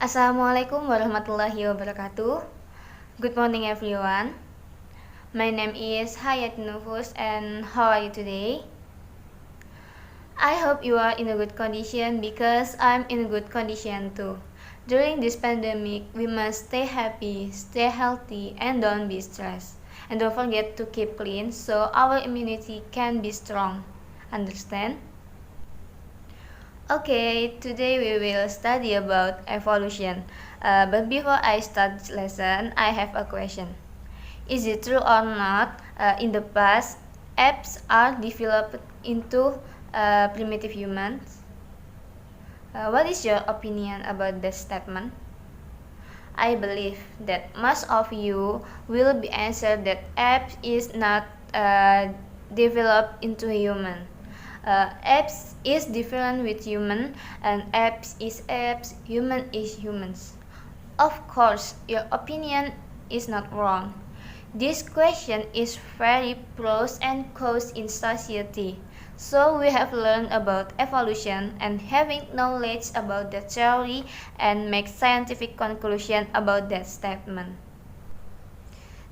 Assalamualaikum warahmatullahi wabarakatuh. Good morning everyone. My name is Hayat Nufus and how are you today? I hope you are in a good condition because I'm in a good condition too. During this pandemic, we must stay happy, stay healthy, and don't be stressed. And don't forget to keep clean so our immunity can be strong. Understand? Okay, today we will study about evolution. But before I start this lesson, I have a question. Is it true or not? In the past, apes are developed into primitive humans. What is your opinion about this statement? I believe that most of you will be answered that apes is not developed into human. Apes is different with human, and apes is apes, human is humans. Of course, your opinion is not wrong. This question is very pros and cons in society. So we have learned about evolution and having knowledge about the theory and make scientific conclusion about that statement.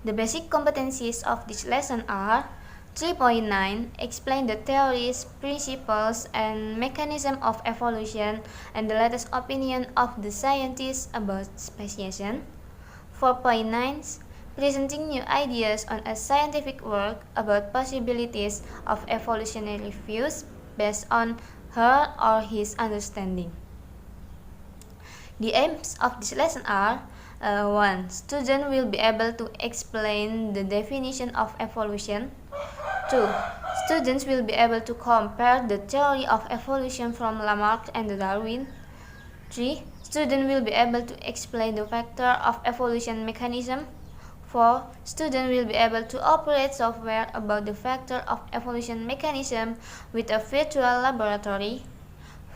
The basic competencies of this lesson are 3.9 explain the theories, principles, and mechanism of evolution and the latest opinion of the scientists about speciation. 4.9 presenting new ideas on a scientific work about possibilities of evolutionary views based on her or his understanding. The aims of this lesson are 1. Student will be able to explain the definition of evolution. 2. Students will be able to compare the theory of evolution from Lamarck and Darwin. 3. Students will be able to explain the factor of evolution mechanism. 4. Students will be able to operate software about the factor of evolution mechanism with a virtual laboratory.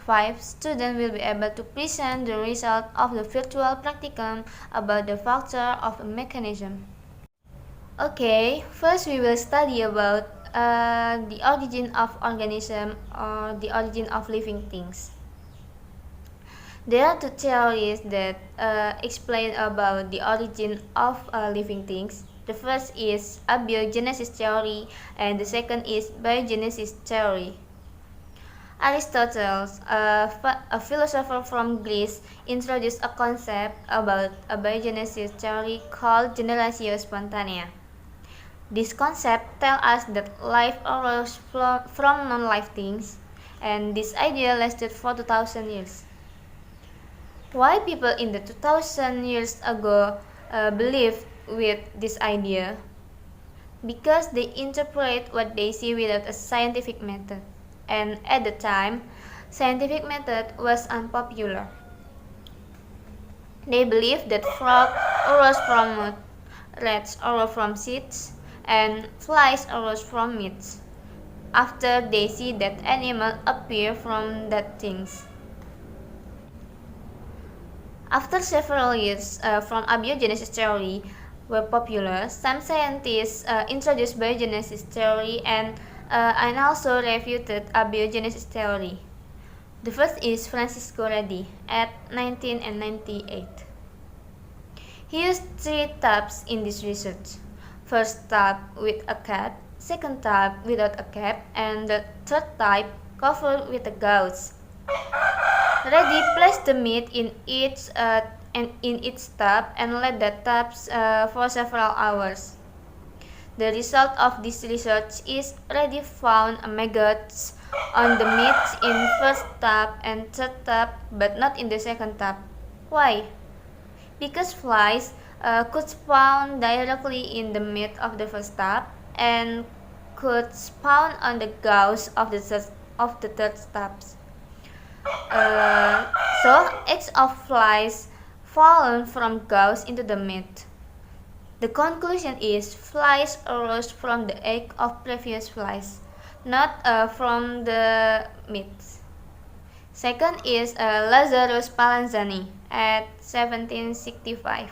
5. Students will be able to present the result of the virtual practicum about the factor of a mechanism. Okay, first we will study about the origin of organism or the origin of living things. There are two theories that explain about the origin of living things. The first is abiogenesis theory and the second is biogenesis theory. Aristotle, a philosopher from Greece, introduced a concept about abiogenesis theory called generatio spontanea. This concept tells us that life arose from non-life things, and this idea lasted for 2000 years. Why people in the 2000 years ago believed with this idea? Because they interpret what they see without a scientific method, and at the time, scientific method was unpopular. They believed that frogs arose from mud, rats arose from seeds, and flies arose from meats, after they see that animal appear from that things. After several years from abiogenesis theory were popular, some scientists introduced biogenesis theory and also refuted abiogenesis theory. The first is Francisco Redi at 1998. He used three types in this research. First type with a cap, second type without a cap, and the third type covered with a gauze. Redi placed the meat in its tub and let the tubs for several hours. The result of this research is Redi found maggots on the meat in first tub and third tub, but not in the second tub. Why? Because flies could spawn directly in the meat of the first tub and could spawn on the gauze of the third tubs. So eggs of flies fallen from gauze into the meat. The conclusion is flies arose from the egg of previous flies, not from the meat. Second is Lazarus Spallanzani at 1765.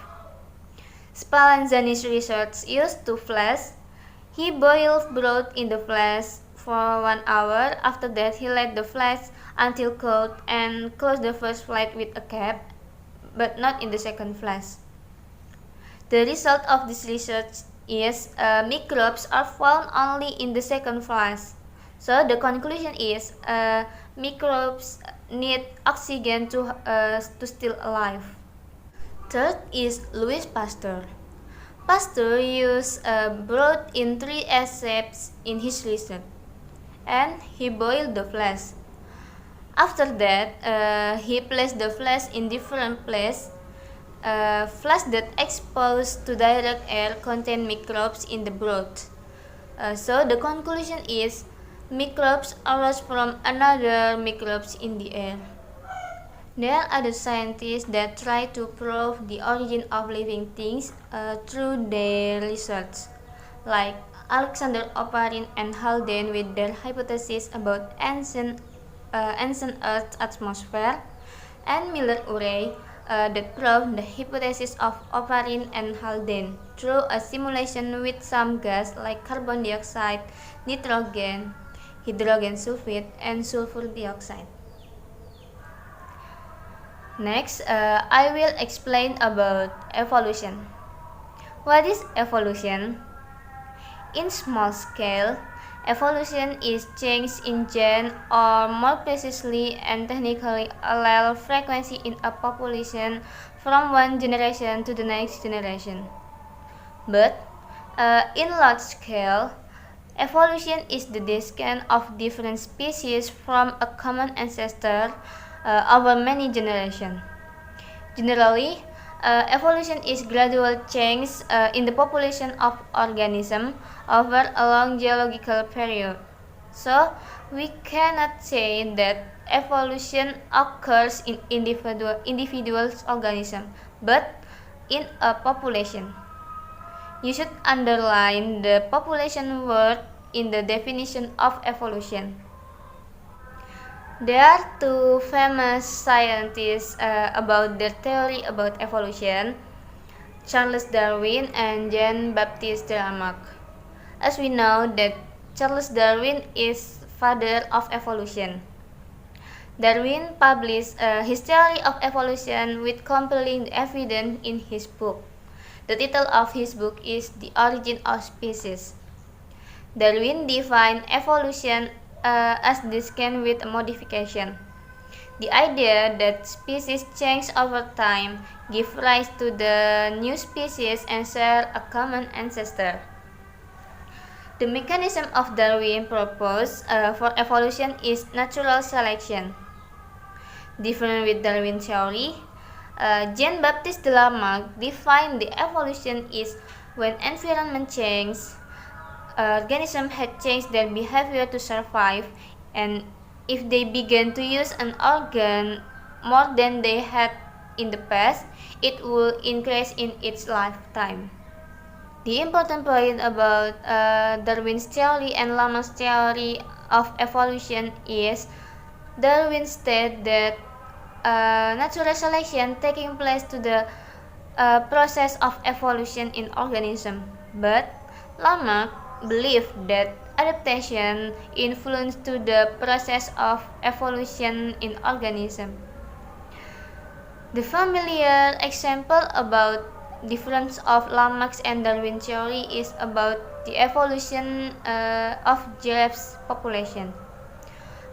Spallanzani's research used two flasks. He boiled broth in the flask for 1 hour. After that, he let the flask until cold and closed the first flask with a cap. but not in the second phase. The result of this research is microbes are found only in the second phase. So the conclusion is microbes need oxygen to still alive. Third is Louis Pasteur. Pasteur brought in 3 steps in his research, and he boiled the flesh. After that, he placed the flesh in different places. Flesh that exposed to direct air contain microbes in the broth. So the conclusion is microbes arose from another microbes in the air. There are other scientists that try to prove the origin of living things through their research, like Alexander Oparin and Haldane with their hypothesis about ancient Earth's atmosphere, and Miller-Urey that proved the hypothesis of Oparin and Haldane through a simulation with some gas like carbon dioxide, nitrogen, hydrogen sulfide, and sulfur dioxide. Next, I will explain about evolution. What is evolution? In small scale, evolution is change in gene, or more precisely and technically allele frequency in a population from one generation to the next generation. But in large scale, evolution is the descent of different species from a common ancestor over many generations. Generally, evolution is gradual change in the population of organisms over a long geological period. So, we cannot say that evolution occurs in individual organisms, but in a population. You should underline the population word in the definition of evolution. There are 2 famous scientists about their theory about evolution, Charles Darwin and Jean-Baptiste Lamarck. As we know that Charles Darwin is father of evolution. Darwin published his theory of evolution with compelling evidence in his book. The title of his book is The Origin of Species. Darwin defined evolution as descent with a modification. The idea that species change over time give rise to the new species and share a common ancestor. The mechanism of Darwin proposed for evolution is natural selection. Different with Darwin's theory, Jean-Baptiste Lamarck defined the evolution is when environment changes, organisms had changed their behavior to survive, and if they began to use an organ more than they had in the past, it will increase in its lifetime. The important point about Darwin's theory and Lamarck's theory of evolution is Darwin stated that natural selection taking place to the process of evolution in organism, but Lamarck believed that adaptation influenced to the process of evolution in organism. The familiar example about difference of Lamarck's and Darwin theory is about the evolution of giraffes population.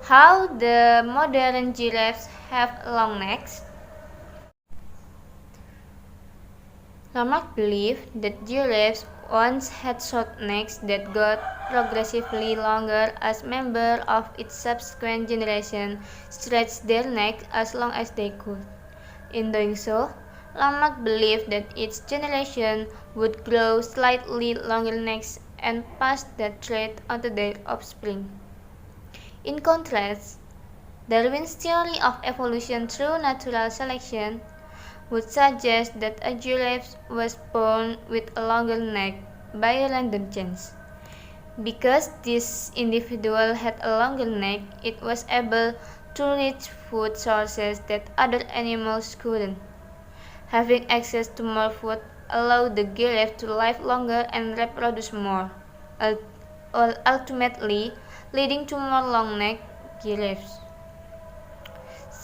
How the modern giraffes have long necks. Lamarck believed that giraffes once had short necks that got progressively longer as members of its subsequent generation stretched their necks as long as they could. In doing so, Lamarck believed that each generation would grow slightly longer necks and pass that trait onto their offspring. In contrast, Darwin's theory of evolution through natural selection would suggest that a giraffe was born with a longer neck by a random chance. Because this individual had a longer neck, it was able to reach food sources that other animals couldn't. Having access to more food allowed the giraffe to live longer and reproduce more, ultimately leading to more long-necked giraffes.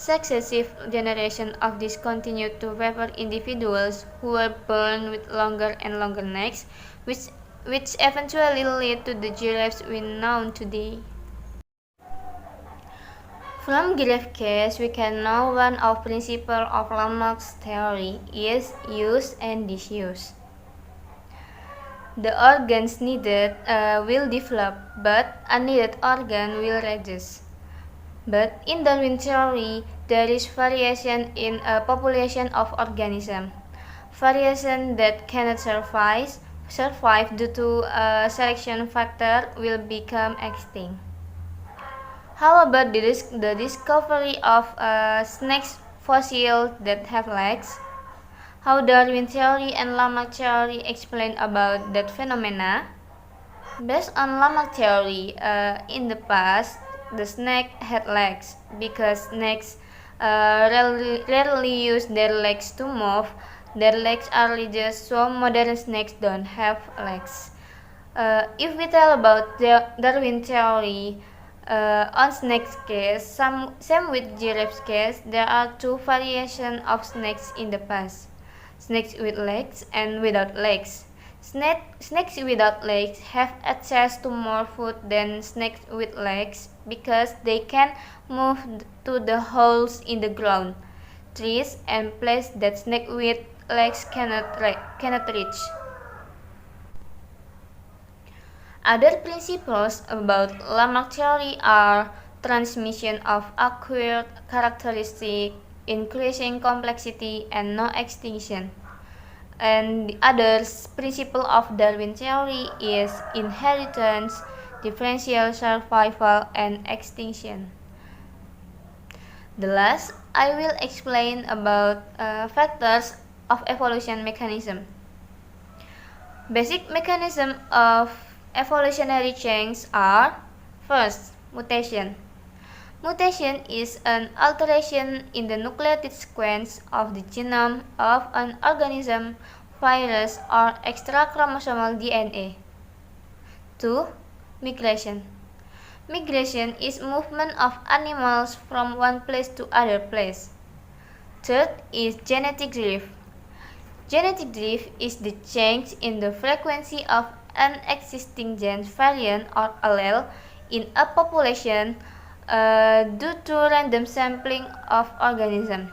successive generations of these continued to favor individuals who were born with longer and longer necks, which eventually led to the giraffes we know today. From giraffe case, we can know one of principles of Lamarck's theory is use and disuse. The organs needed will develop, but unneeded organ will reduce. But in Darwin theory, there is variation in a population of organisms. Variation that cannot survive due to a selection factor will become extinct. How about the discovery of snakes fossil that have legs? How Darwin theory and Lamarck theory explain about that phenomena? Based on Lamarck theory, in the past, the snake had legs because snakes rarely use their legs to move. Their legs are reduced, so modern snakes don't have legs. If we tell about Darwin theory, on snake's case, same with giraffe's case, there are two variations of snakes in the past. Snakes with legs and without legs. Snakes without legs have access to more food than snakes with legs because they can move to the holes in the ground, trees, and places that snakes with legs cannot reach. Other principles about Lamarck theory are transmission of acquired characteristics, increasing complexity, and no extinction. And the other principle of Darwin theory is inheritance, differential survival, and extinction. The last, I will explain about factors of evolution mechanism. Basic mechanism of evolutionary change are: first, mutation. Mutation is an alteration in the nucleotide sequence of the genome of an organism, virus, or extrachromosomal DNA. 2. Migration. Migration is movement of animals from one place to other place. Third is genetic drift. Genetic drift is the change in the frequency of an existing gene variant or allele in a population due to random sampling of organisms.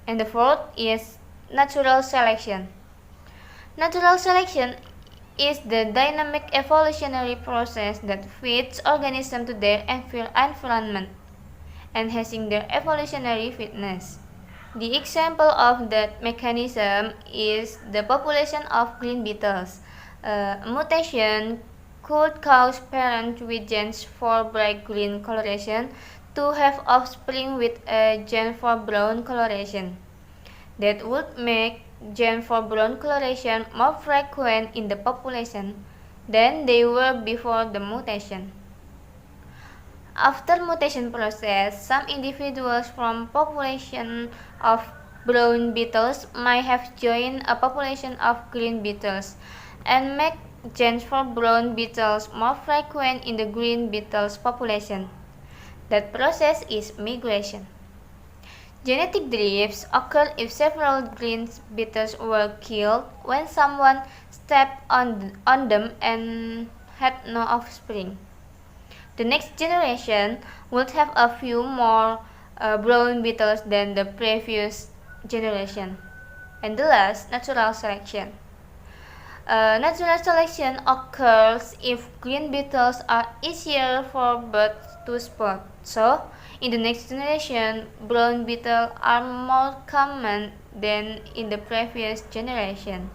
And the fourth is natural selection. Natural selection is the dynamic evolutionary process that fits organisms to their environment, enhancing their evolutionary fitness. The example of that mechanism is the population of green beetles. Mutation could cause parents with genes for bright green coloration to have offspring with a gene for brown coloration. That would make gene for brown coloration more frequent in the population than they were before the mutation. After mutation process, some individuals from population of brown beetles might have joined a population of green beetles and make genes for brown beetles more frequent in the green beetles population. That process is migration. Genetic drifts occur if several green beetles were killed when someone stepped on them and had no offspring. The next generation would have a few more brown beetles than the previous generation. And the last, natural selection. Natural selection occurs if green beetles are easier for birds to spot. So, in the next generation, brown beetles are more common than in the previous generation.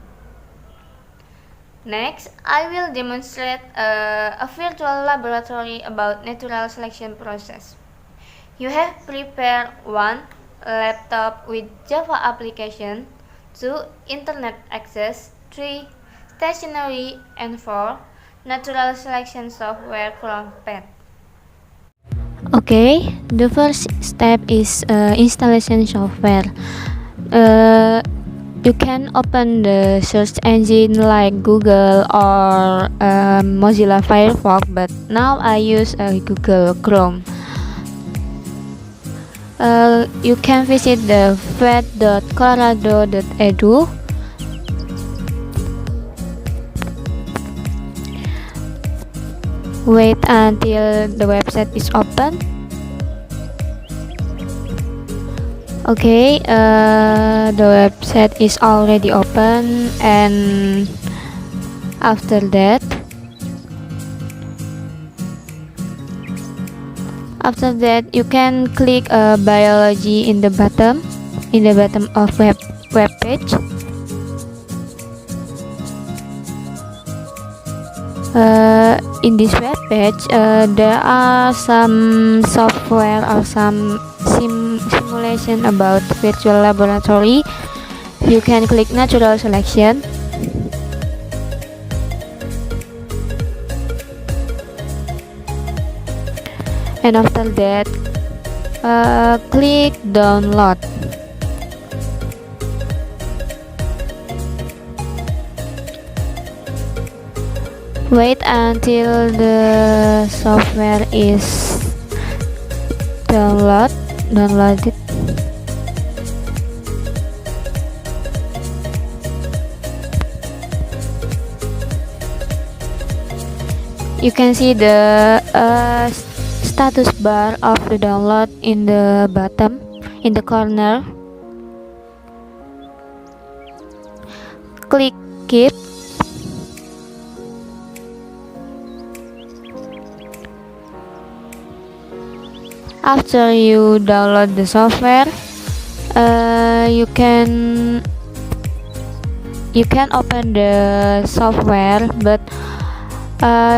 Next, I will demonstrate a virtual laboratory about natural selection process. You have prepared 1. Laptop with Java application, 2. Internet access, 3. Stationery, and 4. Natural selection software from PET. Okay, the first step is installation software. You can open the search engine like Google or Mozilla Firefox, but now I use Google Chrome. You can visit the vet.colorado.edu. Wait until the website is open. Okay, the website is already open, and after that you can click biology in the bottom of web page. In this web page there are some software or some simulation about virtual laboratory. You can click natural selection. And after that click download. Wait until the software is downloaded. You can see the status bar of the download in the bottom, in the corner. Click keep. After you download the software, you can open the software, but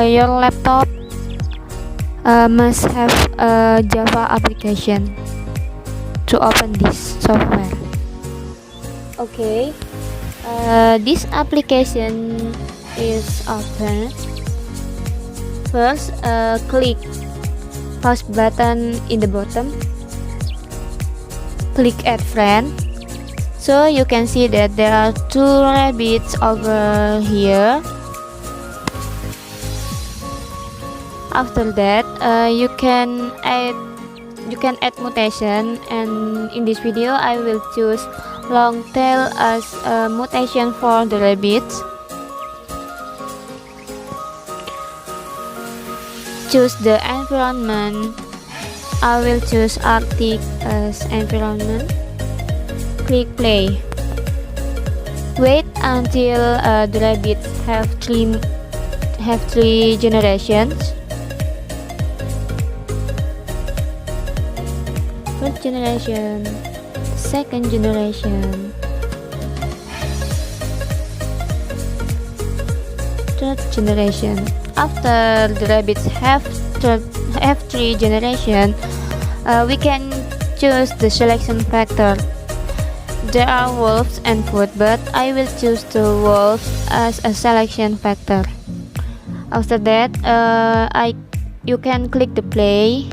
your laptop must have a Java application to open this software. Okay, this application is open. First, click pause button in the bottom. Click add friend. So you can see that there are 2 rabbits over here. After that you can add mutation, and in this video I will choose long tail as a mutation for the rabbits. Choose the environment. I will choose Arctic as environment. Click play. Wait until the rabbits have three generations. First generation, second generation, third generation. After the rabbits have 3 generations, we can choose the selection factor. There are wolves and food, but I will choose the wolves as a selection factor. After that, you can click the play.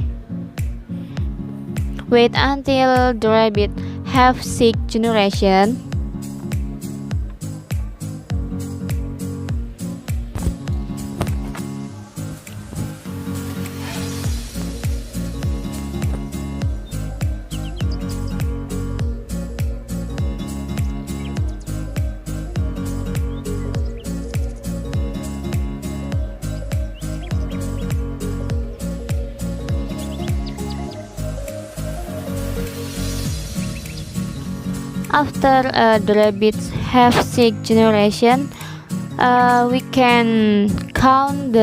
Wait until the rabbit have 6 generations. After the rabbits have 6 generations, we can count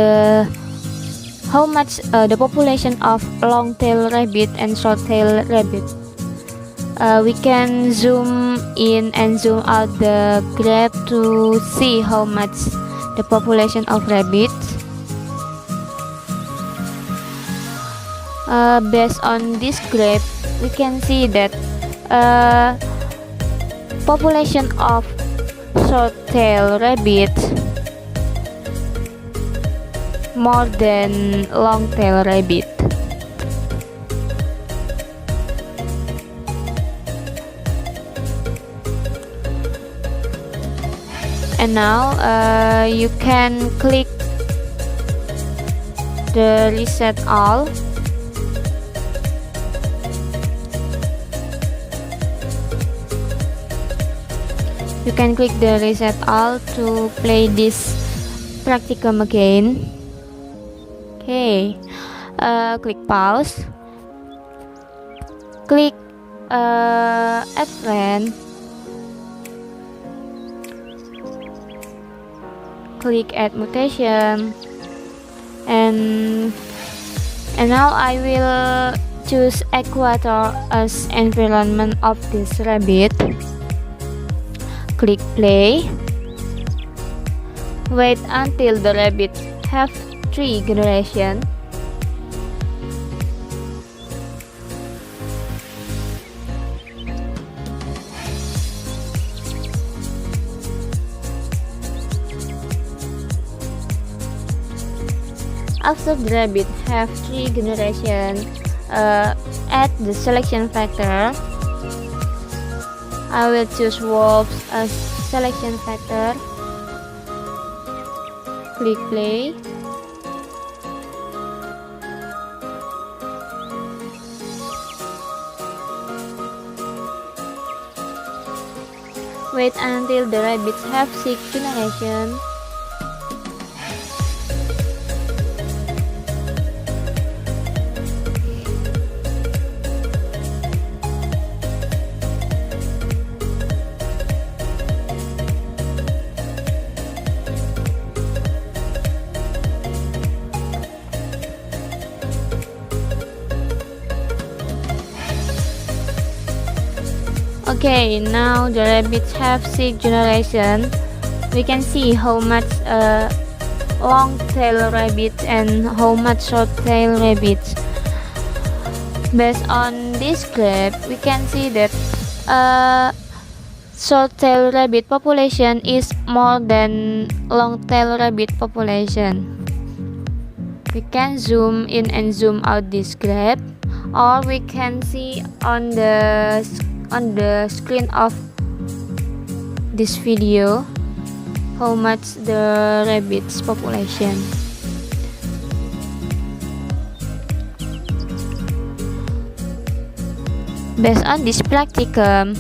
how much the population of long-tailed rabbit and short-tailed rabbit. We can zoom in and zoom out the graph to see how much the population of rabbits. Based on this graph, we can see that population of short-tailed rabbits more than long-tailed rabbit. And now you can click the reset all. You can click the reset all to play this practicum again. Okay, click pause. Click add friend. Click add mutation, and now I will choose equator as environment of this rabbit. Click play. Wait until the rabbit have 3 generations. After the rabbit have 3 generations, add the selection factor. I will choose wolves as selection factor. Click play. Wait until the rabbits have 6 generations. Okay, now the rabbits have 6 generations. We can see how much long tail rabbits and how much short tail rabbits. Based on this graph, we can see that short tail rabbit population is more than long tail rabbit population. We can zoom in and zoom out this graph, or we can see on the screen of this video how much the rabbits population. Based on this practicum,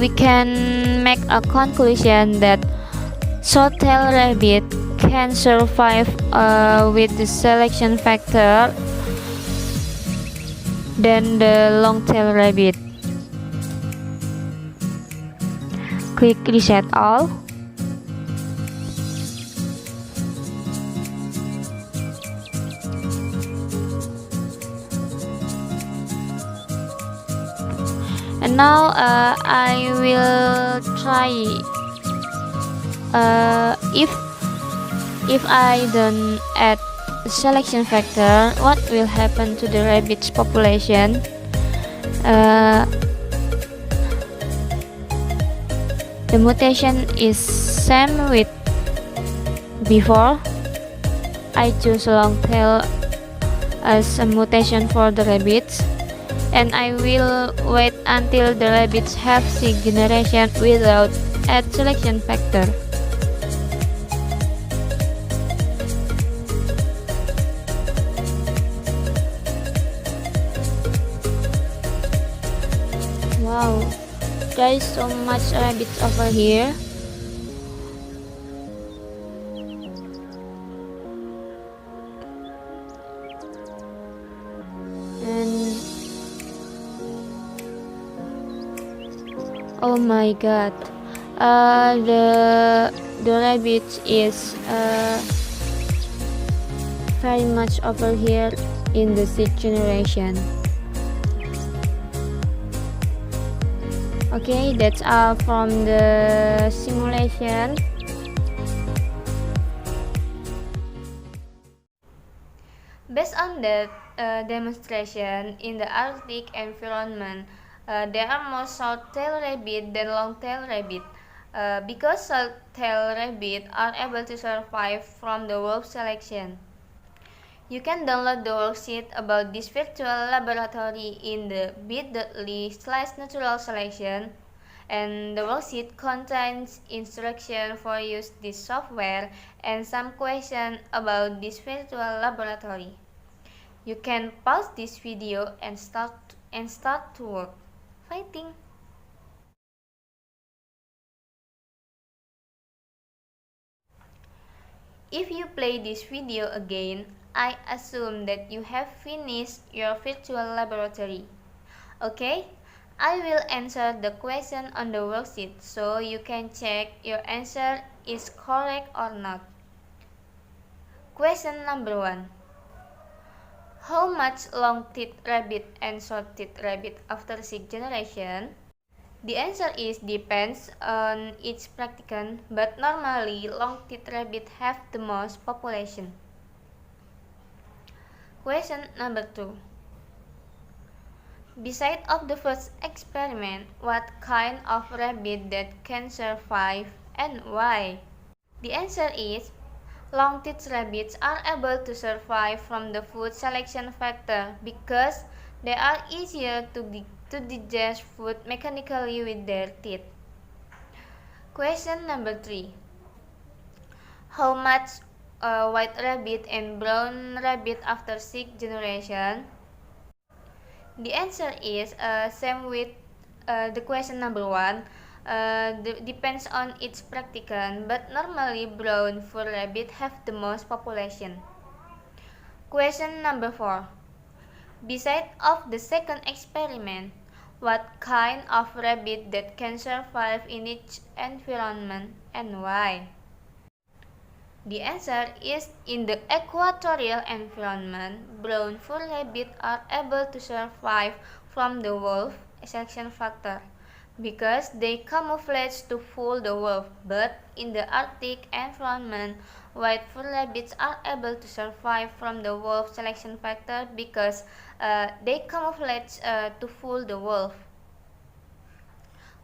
we can make a conclusion that short-tailed rabbit can survive with the selection factor than the long-tailed rabbit. Click reset all. And now I will try if I don't add selection factor, what will happen to the rabbits population. The mutation is same with before. I choose long tail as a mutation for the rabbits, and I will wait until the rabbits have 6 generations without add selection factor. Wow, there is so much rabbits over here. And oh my god, the rabbit is very much over here in the 6th generation. Okay, that's all from the simulation. Based on the demonstration in the Arctic environment, there are more short-tailed rabbit than long-tailed rabbit. Because short-tailed rabbit are able to survive from the wolf selection. You can download the worksheet about this virtual laboratory in the bit.ly/natural selection, and the worksheet contains instructions for use this software and some questions about this virtual laboratory. You can pause this video and start to work. Fighting! If you play this video again, I assume that you have finished your virtual laboratory. Okay? I will answer the question on the worksheet so you can check your answer is correct or not. Question number 1. How much long-teeth rabbit and short-teeth rabbit after 6 generation? The answer is depends on each practicant, but normally long-teeth rabbit have the most population. Question number 2. Beside of the first experiment, what kind of rabbit that can survive and why? The answer is long-teeth rabbits are able to survive from the food selection factor because they are easier to digest food mechanically with their teeth. Question number 3. How much white rabbit and brown rabbit after 6 generation? The answer is same with the question number 1. Depends on each practicant, but normally brown fur rabbit have the most population. Question number 4. Beside of the second experiment, what kind of rabbit that can survive in each environment and why? The answer is in the equatorial environment, brown fur rabbits are able to survive from the wolf selection factor because they camouflage to fool the wolf, but in the Arctic environment, white fur rabbits are able to survive from the wolf selection factor because they camouflage to fool the wolf.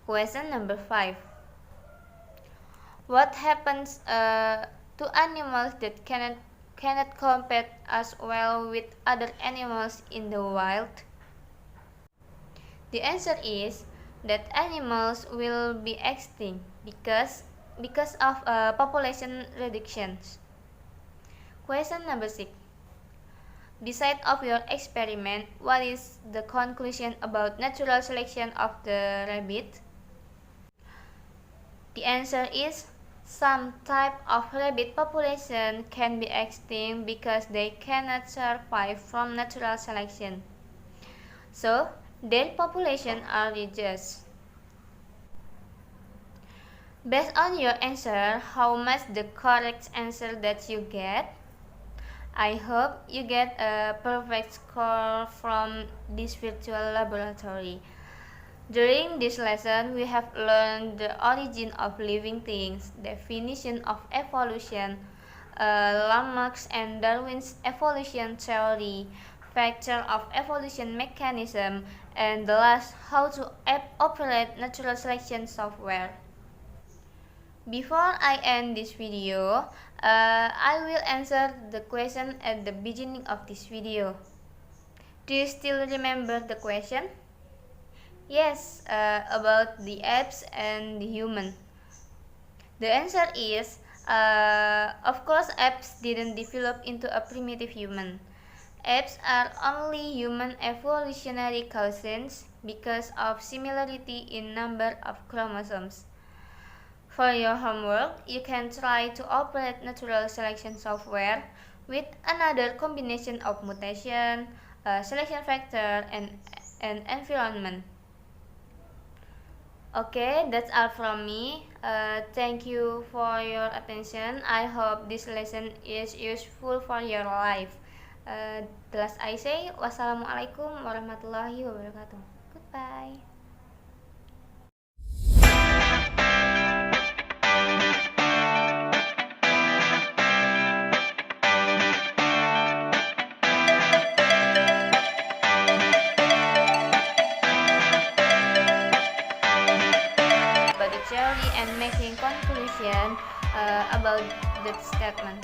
Question number 5. What happens to animals that cannot compete as well with other animals in the wild? The answer is that animals will be extinct because of population reductions. Question number 6. Beside of your experiment, what is the conclusion about natural selection of the rabbit? The answer is some type of rabbit population can be extinct because they cannot survive from natural selection. So, their population are reduced. Based on your answer, how much the correct answer that you get? I hope you get a perfect score from this virtual laboratory. During this lesson, we have learned the origin of living things, definition of evolution, Lamarck's and Darwin's evolution theory, factor of evolution mechanism, and the last, how to operate natural selection software. Before I end this video, I will answer the question at the beginning of this video. Do you still remember the question? Yes, about the apes and the human. The answer is, of course, apes didn't develop into a primitive human. Apes are only human evolutionary cousins because of similarity in number of chromosomes. For your homework, you can try to operate natural selection software with another combination of mutation, selection factor, and environment. Okay, that's all from me. Thank you for your attention. I hope this lesson is useful for your life. The last I say, wassalamualaikum warahmatullahi wabarakatuh. Goodbye. Theory and making conclusion about that statement.